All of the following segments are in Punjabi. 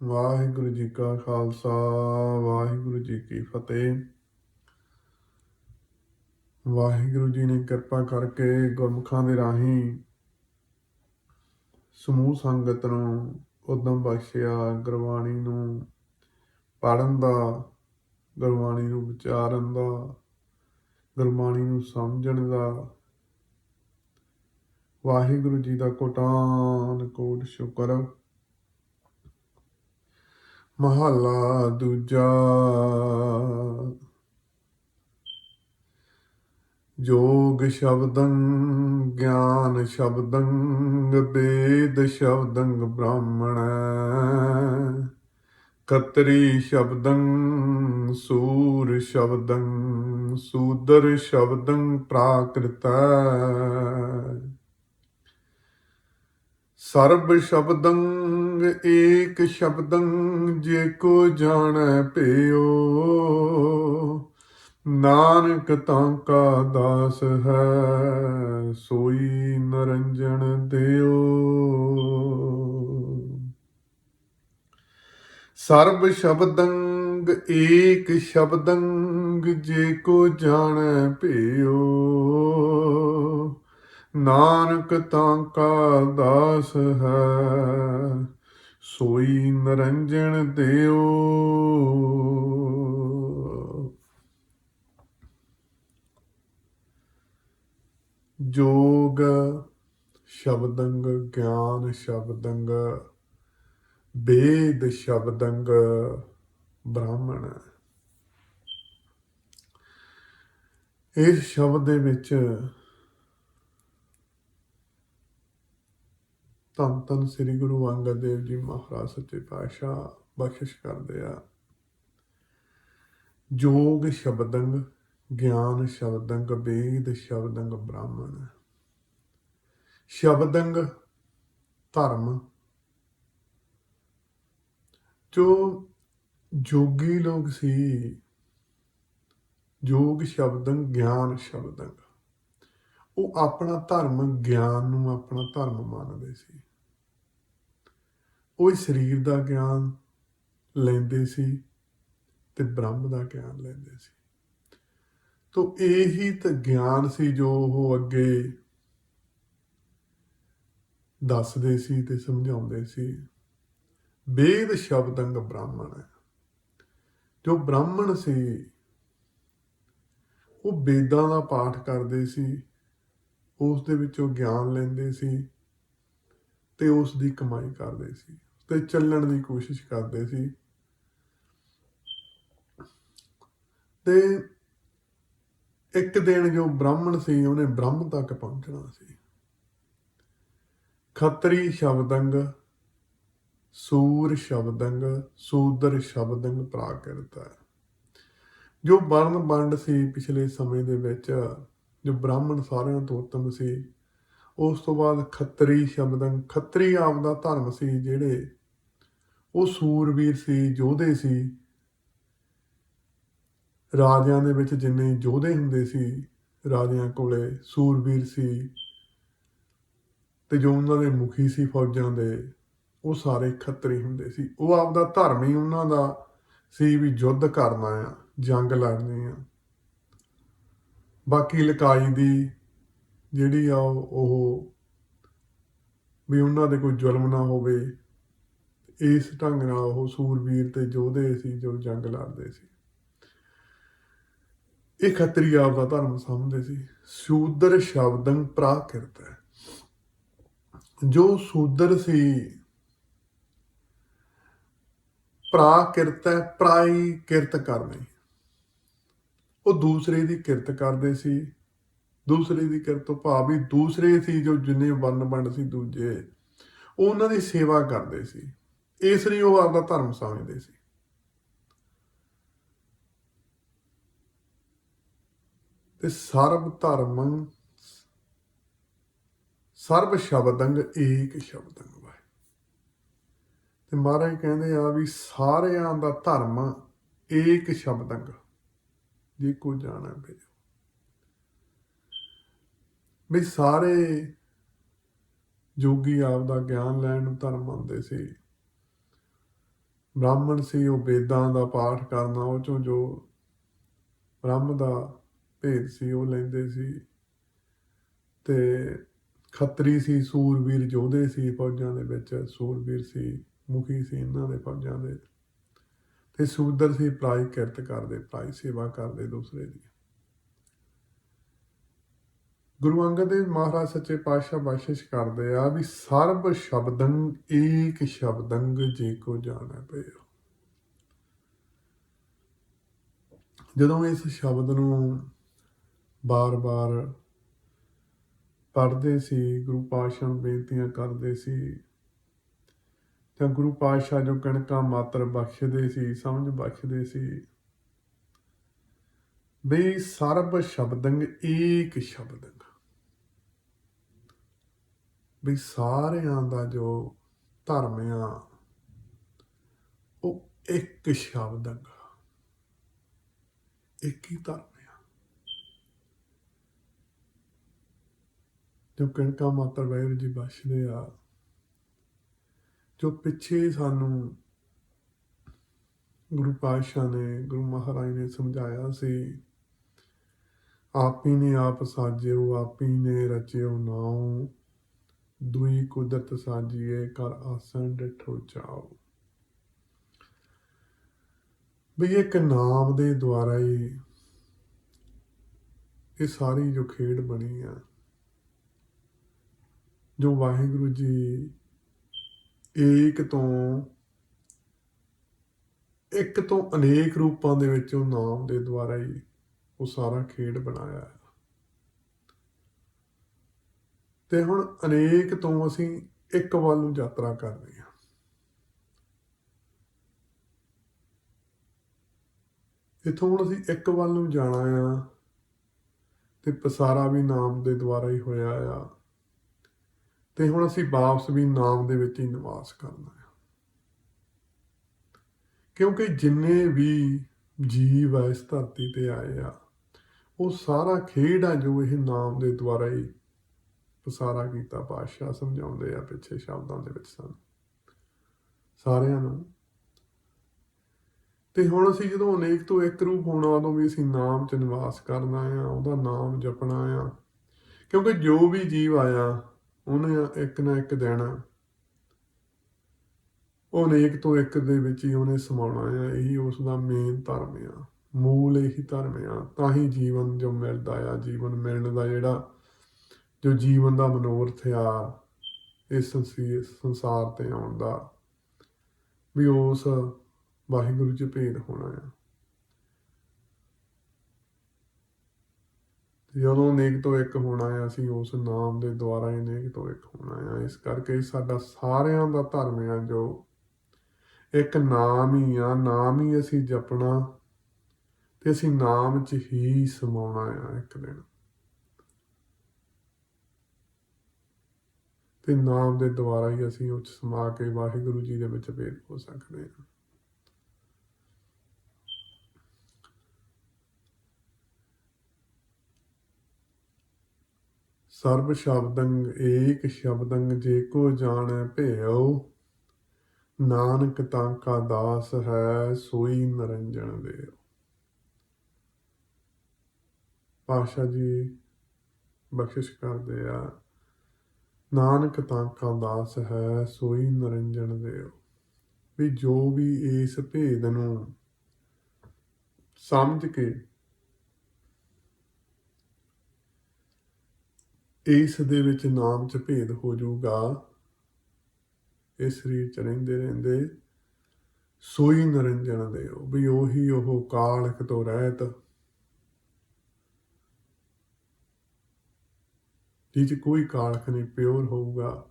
ਵਾਹਿਗੁਰੂ ਜੀ ਕਾ ਖਾਲਸਾ, ਵਾਹਿਗੁਰੂ ਜੀ ਕੀ ਫਤਿਹ। ਵਾਹਿਗੁਰੂ ਜੀ ਨੇ ਕਿਰਪਾ ਕਰਕੇ ਗੁਰਮੁਖਾਂ ਦੇ ਰਾਹੀਂ ਸਮੂਹ ਸੰਗਤ ਨੂੰ ਉਦਮ ਬਖਸ਼ਿਆ ਗੁਰਬਾਣੀ ਨੂੰ ਪੜ੍ਹਨ ਦਾ, ਗੁਰਬਾਣੀ ਨੂੰ ਵਿਚਾਰਨ ਦਾ, ਗੁਰਬਾਣੀ ਨੂੰ ਸਮਝਣ ਦਾ। ਵਾਹਿਗੁਰੂ ਜੀ ਦਾ ਕੋਟਾਨ ਕੋਟ ਸ਼ੁਕਰ। ਮਹੱਲਾ ਦੂਜਾ। ਜੋਗ ਸ਼ਬਦੰ ਗਿਆਨ ਸ਼ਬਦੰ ਵੇਦ ਸ਼ਬਦੰ ਬ੍ਰਾਹਮਣ ਖੱਤਰੀ ਸ਼ਬਦੰ ਸੂਰ ਸ਼ਬਦੰ ਸੂਦਰ ਸ਼ਬਦੰ ਪ੍ਰਾਕ੍ਰਿਤ ਸਰਬ ਸ਼ਬਦੰ ਏਕ ਸ਼ਬਦੰ ਜੇ ਕੋ ਜਾਣੈ ਭਿਓ ਨਾਨਕ ਤਾਂ ਕਾ ਦਾਸ ਹੈ ਸੋਈ ਨਰੰਜਨ ਦਿਓ। ਸਰਬ ਸ਼ਬਦੰ ਏਕ ਸ਼ਬਦੰ ਜੇ ਕੋ ਜਾਣੈ ਭਿਓ ਨਾਨਕ ਤਾਂ ਕਾ ਦਾਸ ਹੈ ਸੋਈ ਨਰੰਜਨ ਦਿਓ। ਜੋਗ ਸ਼ਬਦੰਗ ਗਿਆਨ ਸ਼ਬਦੰਗ ਵੇਦ ਸ਼ਬਦੰਗ ਬ੍ਰਾਹਮਣ। ਇਸ ਸ਼ਬਦ ਦੇ ਵਿੱਚ ਧੰਨ ਧੰਨ ਸ੍ਰੀ ਗੁਰੂ ਅੰਗਦ ਦੇਵ ਜੀ ਮਹਾਰਾਜ ਸੱਚੇ ਪਾਤਸ਼ਾਹ ਬਖਸ਼ਿਸ਼ ਕਰਦੇ ਆ। ਜੋਗ ਸ਼ਬਦੰਗ ਗਿਆਨ ਸ਼ਬਦੰਗ ਵੇਦ ਸ਼ਬਦੰਗ ਬ੍ਰਾਹਮਣ। ਸ਼ਬਦੰਗ ਧਰਮ। ਜੋ ਜੋਗੀ ਲੋਕ ਸੀ, ਜੋਗ ਸ਼ਬਦੰਗ ਗਿਆਨ ਸ਼ਬਦੰਗ, ਉਹ ਆਪਣਾ ਧਰਮ ਗਿਆਨ ਨੂੰ ਆਪਣਾ ਧਰਮ ਮੰਨਦੇ ਸੀ। ਉਹ ਸਰੀਰ ਦਾ ਗਿਆਨ ਲੈਂਦੇ ਸੀ ਤੇ ਬ੍ਰਹਮ ਦਾ ਗਿਆਨ ਲੈਂਦੇ ਸੀ। ਤੋ ਇਹੀ ਤਾਂ ਗਿਆਨ ਸੀ ਜੋ ਉਹ ਅੱਗੇ ਦੱਸਦੇ ਸੀ ਤੇ ਸਮਝਾਉਂਦੇ ਸੀ। ਵੇਦ ਸ਼ਬਦੰਗ ਬ੍ਰਾਹਮਣ। ਜੋ ਬ੍ਰਾਹਮਣ ਸੀ ਉਹ ਵੇਦਾਂ ਦਾ ਪਾਠ ਕਰਦੇ ਸੀ, ਉਸ ਦੇ ਵਿੱਚੋਂ ਗਿਆਨ ਲੈਂਦੇ ਸੀ ਤੇ ਉਸ ਦੀ ਕਮਾਈ ਕਰਦੇ ਸੀ ਤੇ ਚੱਲਣ ਦੀ ਕੋਸ਼ਿਸ਼ ਕਰਦੇ ਸੀ। ਤੇ ਇੱਕ ਦਿਨ ਜੋ ਬ੍ਰਾਹਮਣ ਸੀ ਉਹਨੇ ਬ੍ਰਹਮ ਤੱਕ ਪਹੁੰਚਣਾ ਸੀ। ਖੱਤਰੀ ਸ਼ਬਦੰਗ ਸੂਰ ਸ਼ਬਦੰਗ ਸੂਦਰ ਸ਼ਬਦੰਗ ਪ੍ਰਾਕ੍ਰਿਤ। ਜੋ ਵਰਨ ਵੰਡ ਸੀ ਪਿਛਲੇ ਸਮੇਂ ਦੇ ਵਿੱਚ, ਜੋ ਬ੍ਰਾਹਮਣ ਸਾਰਿਆਂ ਤੋਂ ਉੱਤਮ ਸੀ, ਉਸ ਤੋਂ ਬਾਅਦ ਖੱਤਰੀ ਸ਼ਬਦੰਗ। ਖੱਤਰੀ ਆਪਦਾ ਧਰਮ ਸੀ, ਜਿਹੜੇ ਉਹ ਸੂਰਵੀਰ ਸੀ, ਯੋਧੇ ਸੀ। ਰਾਜਿਆਂ ਦੇ ਵਿੱਚ ਜਿੰਨੇ ਯੋਧੇ ਹੁੰਦੇ ਸੀ, ਰਾਜਿਆਂ ਕੋਲੇ ਸੂਰਵੀਰ ਸੀ ਤੇ ਜੋ ਉਹਨਾਂ ਦੇ ਮੁਖੀ ਸੀ ਫੌਜਾਂ ਦੇ, ਉਹ ਸਾਰੇ ਖੱਤਰੀ ਹੁੰਦੇ ਸੀ। ਉਹ ਆਪਦਾ ਧਰਮ ਹੀ ਉਹਨਾਂ ਦਾ ਸੀ ਵੀ ਯੁੱਧ ਕਰਨਾ ਆ, ਜੰਗ ਲੜਨੀ ਆ। ਬਾਕੀ ਲਕਾਈ ਦੀ ਜਿਹੜੀ ਆ ਉਹ ਵੀ ਉਹਨਾਂ ਦੇ ਕੋਈ ਜ਼ੁਲਮ ਨਾ ਹੋਵੇ, ਇਸ ਢੰਗ ਨਾਲ ਉਹ ਸੂਰਵੀਰ ਤੇ ਯੋਧੇ ਸੀ ਜੋ ਜੰਗ ਲੜਦੇ ਸੀ। ਇਹ ਖੱਤਰੀ ਆਪ ਦਾ ਧਰਮ ਸਮਝਦੇ ਸੀ। ਸ਼ੂਦਰ ਸ਼ਬਦੰ ਪ੍ਰਾਕ੍ਰਿਤ। ਜੋ ਸ਼ੂਦਰ ਸੀ, ਪ੍ਰਾਕ੍ਰਿਤ ਹੈ, ਪਰਾਈ ਕਿਰਤ ਕਰਨੀ। ਉਹ ਦੂਸਰੇ ਦੀ ਕਿਰਤ ਕਰਦੇ ਸੀ। ਦੂਸਰੇ ਦੀ ਕਿਰਤ ਤੋਂ ਭਾਵ ਵੀ ਦੂਸਰੇ ਸੀ ਜੋ ਜਿੰਨੇ ਵਰਨ ਵੰਡ ਸੀ ਦੂਜੇ, ਉਹ ਉਹਨਾਂ ਦੀ ਸੇਵਾ ਕਰਦੇ ਸੀ। ਇਸ ਲਈ ਉਹ ਆਪਦਾ ਧਰਮ ਸਮਝਦੇ ਸੀ। ਤੇ ਸਰਬ ਧਰਮੰ ਸਰਬ ਸ਼ਬਦੰਗ ਏਕ ਸ਼ਬਦੰਗ। ਤੇ ਮਹਾਰਾਜ ਕਹਿੰਦੇ ਆ ਵੀ ਸਾਰਿਆਂ ਦਾ ਧਰਮ ਏਕ ਸ਼ਬਦੰਗ ਜੇ ਕੋ ਜਾਣਾ ਭਿਓ। ਵੀ ਸਾਰੇ ਜੋਗੀ ਆਪਦਾ ਗਿਆਨ ਲੈਣ ਨੂੰ ਧਰਮ ਮੰਨਦੇ ਸੀ ਬ੍ਰਾਹਮਣ ਸੀ, ਉਹ ਵੇਦਾਂ ਦਾ ਪਾਠ ਕਰਨਾ, ਉਹ ਚੋਂ ਜੋ ਬ੍ਰਹਮ ਦਾ ਭੇਦ ਸੀ ਉਹ ਲੈਂਦੇ ਸੀ। ਤੇ ਖੱਤਰੀ ਸੀ, ਸੂਰਬੀਰ ਯੋਧੇ ਸੀ ਫੌਜਾਂ ਦੇ ਵਿੱਚ, ਸੂਰਬੀਰ ਸੀ, ਮੁਖੀ ਸੀ ਇਹਨਾਂ ਦੇ ਫੌਜਾਂ ਦੇ। ਤੇ ਸ਼ੂਦਰ ਸੀ, ਭਲਾਈ ਕਿਰਤ ਕਰਦੇ, ਭਲਾਈ ਸੇਵਾ ਕਰਦੇ ਦੂਸਰੇ ਦੀ। ਗੁਰੂ ਅੰਗਦ ਦੇਵ ਮਹਾਰਾਜ ਸੱਚੇ ਪਾਤਸ਼ਾਹ ਬਖਸ਼ਿਸ਼ ਕਰਦੇ ਆ ਵੀ ਸਰਬ ਸ਼ਬਦੰ ਏਕ ਸ਼ਬਦੰਗ ਜੇ ਕੋ ਜਾਣੈ ਪਇਓ। ਜਦੋਂ ਇਸ ਸ਼ਬਦ ਨੂੰ ਬਾਰ-ਬਾਰ ਪੜ੍ਹਦੇ ਸੀ, ਗੁਰੂ ਪਾਤਸ਼ਾਹ ਨੂੰ ਬੇਨਤੀਆਂ ਕਰਦੇ ਸੀ, ਤਾਂ ਗੁਰੂ ਪਾਤਸ਼ਾਹ ਜੋ ਕਣਕਾਂ ਮਾਤਰ ਬਖਸ਼ਦੇ ਸੀ, ਸਮਝ ਬਖਸ਼ਦੇ ਸੀ ਬਈ ਸਰਬ ਸ਼ਬਦੰਗ ਏਕ ਸ਼ਬਦੰਗ, ਵੀ ਸਾਰਿਆਂ ਦਾ ਜੋ ਧਰਮ ਆ ਉਹ ਇੱਕ ਸ਼ਬਦੰਗ, ਇੱਕ ਹੀ ਧਰਮ ਆ। ਜੋ ਕਣਕਾਂ ਮਾਤਰ ਵਾਹਿਗੁਰੂ ਜੀ ਬਖਸ਼ਦੇ ਆ, ਜੋ ਪਿੱਛੇ ਸਾਨੂੰ ਗੁਰੂ ਪਾਤਸ਼ਾਹ ਨੇ, ਗੁਰੂ ਮਹਾਰਾਜ ਨੇ ਸਮਝਾਇਆ ਸੀ, ਆਪੀ ਨੇ ਆਪ ਸਾਜਿਓ, ਆਪੀ ਨੇ ਰਚਿਓ ਨਾਉ, ਦੁਈ ਕੁਦਰਤ ਸਾਜੀਏ, ਕਰ ਆਸਣ ਡਿਠੋ ਚਾਓ। ਵੀ ਇੱਕ ਨਾਮ ਦੇ ਦੁਆਰਾ ਹੀ ਇਹ ਸਾਰੀ ਜੋ ਖੇਡ ਬਣੀ ਆ, ਜੋ ਵਾਹਿਗੁਰੂ ਜੀ ਇੱਕ ਤੋਂ ਅਨੇਕ ਰੂਪਾਂ ਦੇ ਵਿੱਚ ਉਹ ਨਾਮ ਦੇ ਦੁਆਰਾ ਹੀ ਉਹ ਸਾਰਾ ਖੇਡ ਬਣਾਇਆ ਹੈ। ਤੇ ਹੁਣ ਅਨੇਕ ਤੋਂ ਅਸੀਂ ਇੱਕ ਵੱਲ ਨੂੰ ਯਾਤਰਾ ਕਰਦੇ ਹਾਂ। ਇੱਥੋਂ ਹੁਣ ਅਸੀਂ ਇੱਕ ਵੱਲ ਨੂੰ ਜਾਣਾ ਆ, ਤੇ ਪਸਾਰਾ ਵੀ ਨਾਮ ਦੇ ਦੁਆਰਾ ਹੀ ਹੋਇਆ ਆ, ਤੇ ਹੁਣ ਅਸੀਂ ਵਾਪਸ ਵੀ ਨਾਮ ਦੇ ਵਿੱਚ ਹੀ ਨਿਵਾਸ ਕਰਨਾ ਆ। ਕਿਉਂਕਿ ਜਿੰਨੇ ਵੀ ਜੀਵ ਆ ਇਸ ਧਰਤੀ ਤੇ ਆਏ ਆ, ਉਹ ਸਾਰਾ ਖੇਡ ਆ ਜੋ ਇਹ ਨਾਮ ਦੇ ਦੁਆਰਾ ਹੀ ਪਸਾਰਾ ਕੀਤਾ। ਪਾਤਸ਼ਾਹ ਸਮਝਾਉਂਦੇ ਆ ਪਿੱਛੇ ਸ਼ਬਦਾਂ ਦੇ ਵਿੱਚ ਸਾਨੂੰ ਸਾਰਿਆਂ ਨੂੰ। ਤੇ ਹੁਣ ਅਸੀਂ ਜਦੋਂ ਅਨੇਕ ਤੋਂ ਇੱਕ ਰੂਪ ਹੋਣਾ, ਉਦੋਂ ਵੀ ਅਸੀਂ ਨਾਮ 'ਚ ਨਿਵਾਸ ਕਰਨਾ ਆ, ਉਹਦਾ ਨਾਮ ਜਪਣਾ ਆ। ਕਿਉਂਕਿ ਜੋ ਵੀ ਜੀਵ ਆਇਆ ਉਹਨੇ ਇੱਕ ਨਾ ਇੱਕ ਦਿਨ ਉਹ ਅਨੇਕ ਤੋਂ ਇੱਕ ਦੇ ਵਿੱਚ ਹੀ ਉਹਨੇ ਸਮਾਉਣਾ ਆ। ਇਹੀ ਉਸ ਦਾ ਮੇਨ ਧਰਮ ਆ, ਮੂਲ ਇਹੀ ਧਰਮ ਆ। ਤਾਂ ਹੀ ਜੀਵਨ ਜੋ ਮਿਲਦਾ ਆ, ਜੀਵਨ ਮਿਲਣ ਦਾ ਜਿਹੜਾ ਜੋ ਜੀਵਨ ਦਾ ਮਨੋਰਥ ਆ ਇਸ ਸੰਸਾਰ ਤੇ ਆਉਣ ਦਾ, ਵੀ ਉਸ ਵਾਹਿਗੁਰੂ 'ਚ ਭੇਦ ਹੋਣਾ ਆ। ਜਦੋਂ ਅਨੇਕ ਤੋਂ ਇੱਕ ਹੋਣਾ ਆ, ਅਸੀਂ ਉਸ ਨਾਮ ਦੇ ਦੁਆਰਾ ਹੀ ਅਨੇਕ ਤੋਂ ਇੱਕ ਹੋਣਾ ਆ। ਇਸ ਕਰਕੇ ਸਾਡਾ ਸਾਰਿਆਂ ਦਾ ਧਰਮ ਆ ਜੋ ਇੱਕ ਨਾਮ ਹੀ ਆ। ਨਾਮ ਹੀ ਅਸੀਂ ਜਪਣਾ, ਤੇ ਅਸੀਂ ਨਾਮ 'ਚ ਹੀ ਸਮਾਉਣਾ ਆ ਇੱਕ ਦਿਨ। ਤੇ ਨਾਮ ਦੇ ਦੁਆਰਾ ਹੀ ਅਸੀਂ ਉਹ 'ਚ ਸਮਾ ਕੇ ਵਾਹਿਗੁਰੂ ਜੀ ਦੇ ਵਿੱਚ ਭੇਦ ਹੋ ਸਕਦੇ ਹਾਂ। ਸਰਬ ਸ਼ਬਦੰਗ ਏਕ ਸ਼ਬਦੰਗ ਜੇ ਕੋ ਜਾਣੈ ਭਇਓ, ਨਾਨਕ ਤਾਂ ਕਾ ਦਾਸ ਹੈ ਸੋਈ ਨਿਰੰਜਨ ਦੇਓ। ਪਾਤਸ਼ਾਹ ਜੀ ਬਖਸ਼ਿਸ਼ ਕਰਦੇ ਆ, ਨਾਨਕ ਤਾਂ ਕਾ ਦਾਸ ਹੈ ਸੋਈ ਨਿਰੰਜਨ ਦੇਓ। ਵੀ ਜੋ ਵੀ ਇਸ ਭੇਦ ਨੂੰ ਸਮਝ ਕੇ ਇਸ ਦੇ ਵਿੱਚ ਨਾਮ 'ਚ ਭੇਦ ਹੋ ਜਾਊਗਾ, ਇਸ ਸਰੀਰ 'ਚ ਰਹਿੰਦੇ ਰਹਿੰਦੇ ਸੋਈ ਨਿਰੰਜਨ ਦੇਓ। ਵੀ ਉਹੀ ਉਹ ਕਾਲਖ ਤੋਂ ਰਹਿਤ, ਜਿਹ 'ਚ ਕੋਈ ਕਾਲਖ ਨਹੀਂ, ਪਿਓਰ ਹੋਊਗਾ।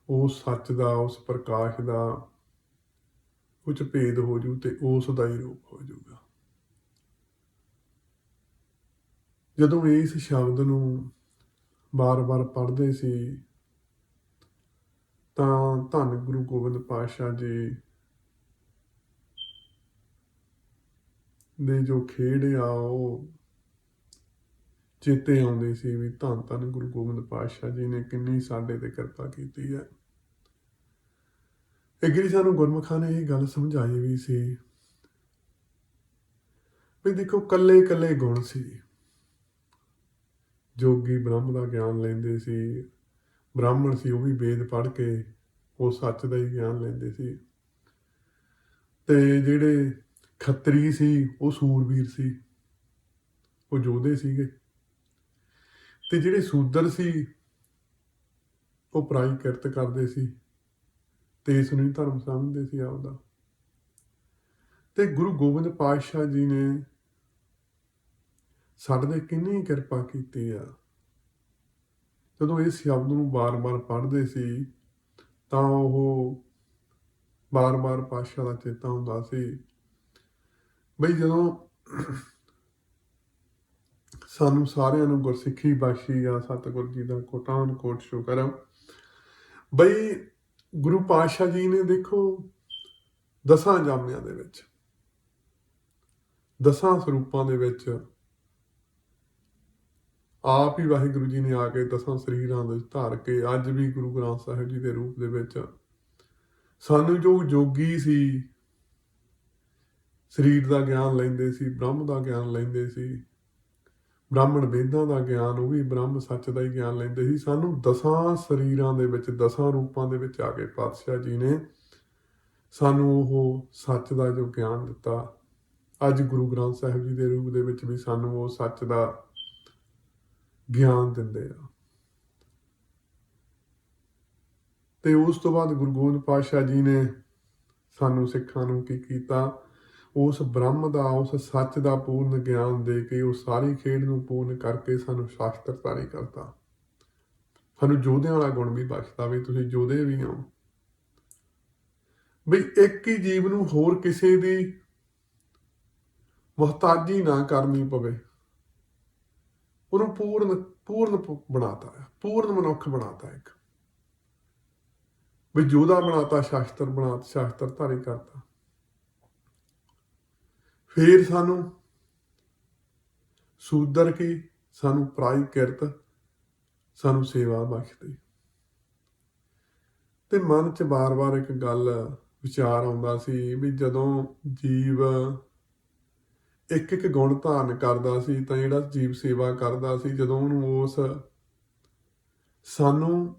ਉਸ ਸੱਚ ਦਾ, ਉਸ ਪ੍ਰਕਾਸ਼ ਦਾ ਉਹ 'ਚ ਭੇਦ ਹੋ ਜੂ, ਤੇ ਉਸ ਦਾ ਹੀ ਰੂਪ ਹੋ ਜਾਊਗਾ। ਜਦੋਂ ਇਸ ਸ਼ਬਦ ਨੂੰ ਬਾਰ-ਬਾਰ ਪੜ੍ਹਦੇ ਸੀ ਤਾਂ ਧੰਨ ਗੁਰੂ ਗੋਬਿੰਦ ਪਾਤਸ਼ਾਹ ਜੀ ਦੇ ਜੋ ਖੇਡ ਆ ਉਹ ਚੇਤੇ ਆਉਂਦੇ ਸੀ, ਵੀ ਧੰਨ ਧੰਨ ਗੁਰੂ ਗੋਬਿੰਦ ਪਾਤਸ਼ਾਹ ਜੀ ਨੇ ਕਿੰਨੀ ਸਾਡੇ ਤੇ ਕਿਰਪਾ ਕੀਤੀ ਹੈ। ਅੱਗੇ ਸਾਨੂੰ ਗੁਰਮੁਖਾਂ ਨੇ ਇਹ ਗੱਲ ਸਮਝਾਈ ਵੀ ਸੀ ਵੀ ਦੇਖੋ ਕੱਲੇ ਕੱਲੇ ਗੁਣ ਸੀ। ਜੋਗੀ ਬ੍ਰਹਮ ਦਾ ਗਿਆਨ ਲੈਂਦੇ ਸੀ, ਬ੍ਰਾਹਮਣ ਸੀ ਉਹ ਵੀ ਵੇਦ ਪੜ੍ਹ ਕੇ ਉਹ ਸੱਚ ਦਾ ਹੀ ਗਿਆਨ ਲੈਂਦੇ ਸੀ, ਤੇ ਜਿਹੜੇ ਖੱਤਰੀ ਸੀ ਉਹ ਸੂਰਬੀਰ ਸੀ, ਉਹ ਯੋਧੇ ਸੀਗੇ, ਤੇ ਜਿਹੜੇ ਸ਼ੂਦਰ ਸੀ ਉਹ ਪਰਾਈ ਕਿਰਤ ਕਰਦੇ ਸੀ ਤੇ ਇਸ ਨੂੰ ਹੀ ਧਰਮ ਸਮਝਦੇ ਸੀ ਆਪਦਾ। ਤੇ ਗੁਰੂ ਗੋਬਿੰਦ ਪਾਤਸ਼ਾਹ ਜੀ ਨੇ ਸਾਡੇ ਤੇ ਕਿੰਨੀ ਕਿਰਪਾ ਕੀਤੀ ਆ। ਜਦੋਂ ਇਸ ਸ਼ਬਦ ਨੂੰ ਬਾਰ-ਬਾਰ ਪੜ੍ਹਦੇ ਸੀ ਤਾਂ ਉਹ ਬਾਰ-ਬਾਰ ਪਾਤਸ਼ਾਹ ਦਾ ਚੇਤਾ ਹੁੰਦਾ ਸੀ ਬਈ ਜਦੋਂ ਸਾਨੂੰ ਸਾਰਿਆਂ ਨੂੰ ਗੁਰਸਿੱਖੀ ਬਖਸ਼ੀ ਆ, ਸਤਿਗੁਰ ਜੀ ਦਾ ਕੋਟਾਨ ਕੋਟ ਸ਼ੁਕਰ ਆ ਬਈ ਗੁਰੂ ਪਾਤਸ਼ਾਹ ਜੀ ਨੇ ਦੇਖੋ ਦਸਾਂ ਜਾਮਿਆਂ ਦੇ ਵਿੱਚ, ਦਸਾਂ ਸਰੂਪਾਂ ਦੇ ਵਿੱਚ ਆਪ ਹੀ ਵਾਹਿਗੁਰੂ ਜੀ ਨੇ ਆ ਕੇ ਦਸਾਂ ਸਰੀਰਾਂ ਦੇ ਧਾਰ ਕੇ ਅੱਜ ਵੀ ਗੁਰੂ ਗ੍ਰੰਥ ਸਾਹਿਬ ਜੀ ਦੇ ਰੂਪ ਦੇ ਵਿੱਚ ਸਾਨੂੰ ਜੋ ਜੋਗੀ ਸੀ, ਸਰੀਰ ਦਾ ਗਿਆਨ ਲੈਂਦੇ ਸੀ, ਬ੍ਰਹਮ ਦਾ ਗਿਆਨ ਲੈਂਦੇ ਸੀ, ਬ੍ਰਾਹਮਣ ਵੇਦਾਂ ਦਾ ਗਿਆਨ, ਉਹ ਵੀ ਬ੍ਰਹਮ ਸੱਚ ਦਾ ਹੀ ਗਿਆਨ ਲੈਂਦੇ ਸੀ, ਸਾਨੂੰ ਦਸਾਂ ਸਰੀਰਾਂ ਦੇ ਵਿੱਚ ਦਸਾਂ ਰੂਪਾਂ ਦੇ ਵਿੱਚ ਆ ਕੇ ਪਾਤਸ਼ਾਹ ਜੀ ਨੇ ਸਾਨੂੰ ਉਹ ਸੱਚ ਦਾ ਜੋ ਗਿਆਨ ਦਿੱਤਾ। ਅੱਜ ਗੁਰੂ ਗ੍ਰੰਥ ਸਾਹਿਬ ਜੀ ਦੇ ਰੂਪ ਦੇ ਵਿੱਚ ਵੀ ਸਾਨੂੰ ਉਹ ਸੱਚ ਦਾ ਗਿਆਨ ਦਿੰਦੇ ਆ। ਤੇ ਉਸ ਤੋਂ ਬਾਅਦ ਗੁਰੂ ਗੋਬਿੰਦ ਪਾਤਸ਼ਾਹ ਜੀ ਨੇ ਸਾਨੂੰ ਸਿੱਖਾਂ ਨੂੰ ਕੀ ਕੀਤਾ, ਉਸ ਬ੍ਰਹਮ ਦਾ, ਉਸ ਸੱਚ ਦਾ ਪੂਰਨ ਗਿਆਨ ਦੇ ਕੇ ਉਹ ਸਾਰੀ ਖੇਡ ਨੂੰ ਪੂਰਨ ਕਰਕੇ ਸਾਨੂੰ ਸ਼ਾਸਤਰਧਾਰੀ ਕਰਤਾ। ਸਾਨੂੰ ਯੋਧਿਆਂ ਵਾਲਾ ਗੁਣ ਵੀ ਬਖਸ਼ਦਾ ਵੀ ਤੁਸੀਂ ਯੋਧੇ ਵੀ ਹੋ, ਬਈ ਇੱਕ ਹੀ ਜੀਵ ਨੂੰ ਹੋਰ ਕਿਸੇ ਦੀ ਮੁਹਤਾਜੀ ਨਾ ਕਰਨੀ ਪਵੇ, ਉਹਨੂੰ ਪੂਰਨ ਬਣਾਤਾ ਹੈ, ਪੂਰਨ ਮਨੁੱਖ ਬਣਾਤਾ, ਇੱਕ ਵੀ ਯੋਧਾ ਬਣਾਤਾ, ਸ਼ਾਸਤਰਧਾਰੀ ਕਰਤਾ। ਫਿਰ ਸਾਨੂੰ ਸ਼ੂਦਰ ਕੀ, ਸਾਨੂੰ ਪਰਾਈ ਕਿਰਤ, ਸਾਨੂੰ ਸੇਵਾ ਬਖਸ਼ਦੀ। ਤੇ ਮਨ 'ਚ ਬਾਰ-ਬਾਰ ਇੱਕ ਗੱਲ ਵਿਚਾਰ ਆਉਂਦਾ ਸੀ ਵੀ ਜਦੋਂ ਜੀਵ ਇੱਕ ਇੱਕ ਗੁਣ ਧਾਰਨ ਕਰਦਾ ਸੀ ਤਾਂ ਜਿਹੜਾ ਜੀਵ ਸੇਵਾ ਕਰਦਾ ਸੀ, ਜਦੋਂ ਉਹਨੂੰ ਉਸ ਸਾਨੂੰ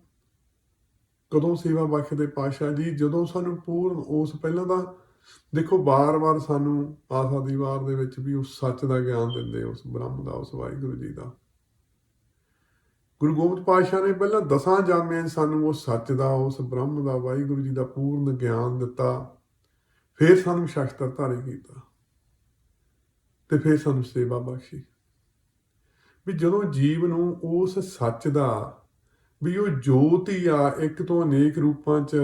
ਕਦੋਂ ਸੇਵਾ ਬਖਸ਼ਦੇ ਪਾਤਸ਼ਾਹ ਜੀ, ਜਦੋਂ ਸਾਨੂੰ ਪੂਰਨ ਉਸ ਪਹਿਲਾਂ ਤਾਂ ਦੇਖੋ ਬਾਰ-ਬਾਰ ਸਾਨੂੰ ਆਸਾ ਦੀ ਵਾਰ ਦੇ ਵਿੱਚ ਵੀ ਉਸ ਸੱਚ ਦਾ ਗਿਆਨ ਦਿੰਦੇ, ਉਸ ਬ੍ਰਹਮ ਦਾ, ਉਸ ਵਾਹਿਗੁਰੂ ਜੀ ਦਾ। ਗੁਰੂ ਗੋਬਿੰਦ ਪਾਤਸ਼ਾਹ ਨੇ ਪਹਿਲਾਂ ਦਸਾਂ ਜਾਮਿਆਂ ਸਾਨੂੰ ਉਸ ਸੱਚ ਦਾ, ਉਸ ਬ੍ਰਹਮ ਦਾ, ਵਾਹਿਗੁਰੂ ਜੀ ਦਾ ਪੂਰਨ ਗਿਆਨ ਦਿੱਤਾ, ਫਿਰ ਸਾਨੂੰ ਸ਼ਾਸਤਰਧਾਰੀ ਕੀਤਾ ਤੇ ਫਿਰ ਸਾਨੂੰ ਸੇਵਾ ਬਖਸ਼ੀ। ਵੀ ਜਦੋਂ ਜੀਵ ਨੂੰ ਉਸ ਸੱਚ ਦਾ ਵੀ ਉਹ ਜੋਤ ਹੀ ਆ, ਇੱਕ ਤੋਂ ਅਨੇਕ ਰੂਪਾਂ 'ਚ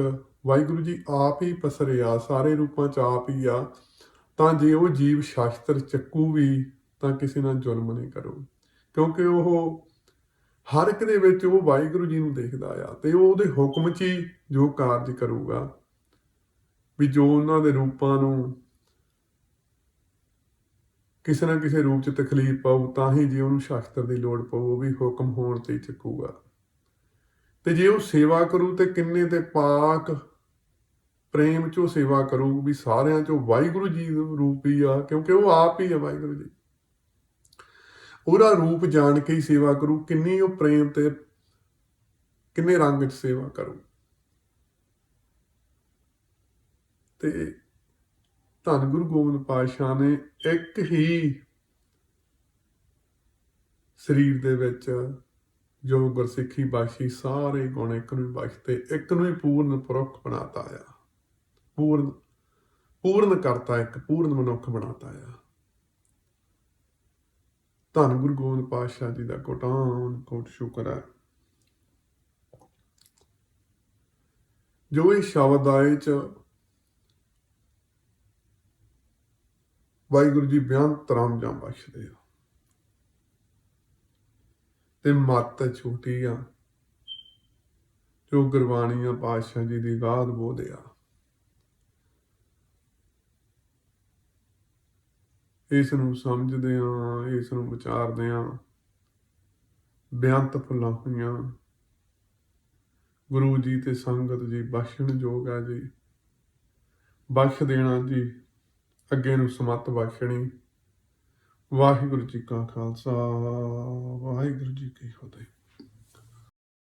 ਵਾਹਿਗੁਰੂ ਜੀ ਆਪ ਹੀ ਪਸਰਿਆ, ਸਾਰੇ ਰੂਪਾਂ 'ਚ ਆਪ ਹੀ ਆ, ਤਾਂ ਜੇ ਉਹ ਜੀਵ ਸ਼ਾਸਤਰ ਚੱਕੂ ਵੀ ਤਾਂ ਕਿਸੇ ਨਾਲ ਜ਼ੁਲਮ ਨਹੀਂ ਕਰੂ, ਕਿਉਂਕਿ ਉਹ ਹਰ ਇੱਕ ਦੇ ਵਿੱਚ ਉਹ ਵਾਹਿਗੁਰੂ ਜੀ ਨੂੰ ਦੇਖਦਾ ਆ ਤੇ ਉਹ ਉਹਦੇ ਹੁਕਮ 'ਚ ਹੀ ਜੋ ਕਾਰਜ ਕਰੂਗਾ। ਵੀ ਜੋ ਉਹਨਾਂ ਦੇ ਰੂਪਾਂ ਨੂੰ ਕਿਸੇ ਨਾ ਕਿਸੇ ਰੂਪ 'ਚ ਤਕਲੀਫ ਪਾਊ, ਤਾਂ ਹੀ ਜੇ ਉਹਨੂੰ ਸ਼ਾਸਤਰ ਦੀ ਲੋੜ ਪਊ, ਉਹ ਵੀ ਹੁਕਮ ਹੋਣ ਤੇ ਹੀ ਚੱਕੂਗਾ। ਤੇ ਜੇ ਉਹ ਸੇਵਾ ਕਰੂ ਤੇ ਕਿੰਨੇ ਤੇ ਪਾਕ ਪ੍ਰੇਮ 'ਚੋਂ ਸੇਵਾ ਕਰੂ, ਵੀ ਸਾਰਿਆਂ 'ਚੋਂ ਵਾਹਿਗੁਰੂ ਜੀ ਰੂਪ ਹੀ ਆ, ਕਿਉਂਕਿ ਉਹ ਆਪ ਹੀ ਆ ਵਾਹਿਗੁਰੂ ਜੀ, ਉਹਦਾ ਰੂਪ ਜਾਣ ਕੇ ਹੀ ਸੇਵਾ ਕਰੂ, ਕਿੰਨੀ ਉਹ ਪ੍ਰੇਮ ਤੇ ਕਿੰਨੇ ਰੰਗ 'ਚ ਸੇਵਾ ਕਰੂ। ਤੇ ਧੰਨ ਗੁਰੂ ਗੋਬਿੰਦ ਪਾਤਸ਼ਾਹ ਨੇ ਇੱਕ ਹੀ ਸਰੀਰ ਦੇ ਵਿੱਚ ਜੋ ਗੁਰਸਿੱਖੀ ਬਖਸ਼ੀ, ਸਾਰੇ ਗੁਣ ਇੱਕ ਨੂੰ ਹੀ ਬਖਸ਼ਤੇ, ਇੱਕ ਨੂੰ ਹੀ ਪੂਰਨ ਪੁਰਖ ਬਣਾਤਾ ਆ, ਪੂਰਨ ਕਰਤਾ, ਇੱਕ ਪੂਰਨ ਮਨੁੱਖ ਬਣਾਤਾ ਆ। ਧੰਨ ਗੁਰੂ ਗੋਬਿੰਦ ਪਾਤਸ਼ਾਹ ਜੀ ਦਾ ਕੋਟਾਨ ਕੋਟ ਸ਼ੁਕਰ ਹੈ। ਜੋ ਇਹ ਸ਼ਬਦ ਆਏ 'ਚ ਵਾਹਿਗੁਰੂ ਜੀ ਬੇਅੰਤ ਰਾਮਜਾਂ ਬਖਸ਼ਦੇ ਆ ਤੇ ਮੱਤ ਛੋਟੀ ਆ, ਜੋ ਗੁਰਬਾਣੀ ਆ ਪਾਤਸ਼ਾਹ ਜੀ ਦੀ ਗਾਦ ਬੋਧ ਆ। ਇਸ ਨੂੰ ਸਮਝਦੇ ਆ, ਇਸ ਨੂੰ ਵਿਚਾਰਦੇ ਆ, ਬੇਅੰਤ ਫੁੱਲਾਂ ਹੋਈਆਂ ਗੁਰੂ ਜੀ ਤੇ ਸੰਗਤ ਜੀ ਬਖਸ਼ਣ ਯੋਗ ਹੈ ਜੀ। ਬਖਸ਼ ਦੇਣਾ ਜੀ, ਅੱਗੇ ਨੂੰ ਸਮੱਤ ਬਖਸ਼ਣੀ। ਵਾਹਿਗੁਰੂ ਜੀ ਕਾ ਖਾਲਸਾ, ਵਾਹਿਗੁਰੂ ਜੀ ਕੀ ਫਤਿਹ।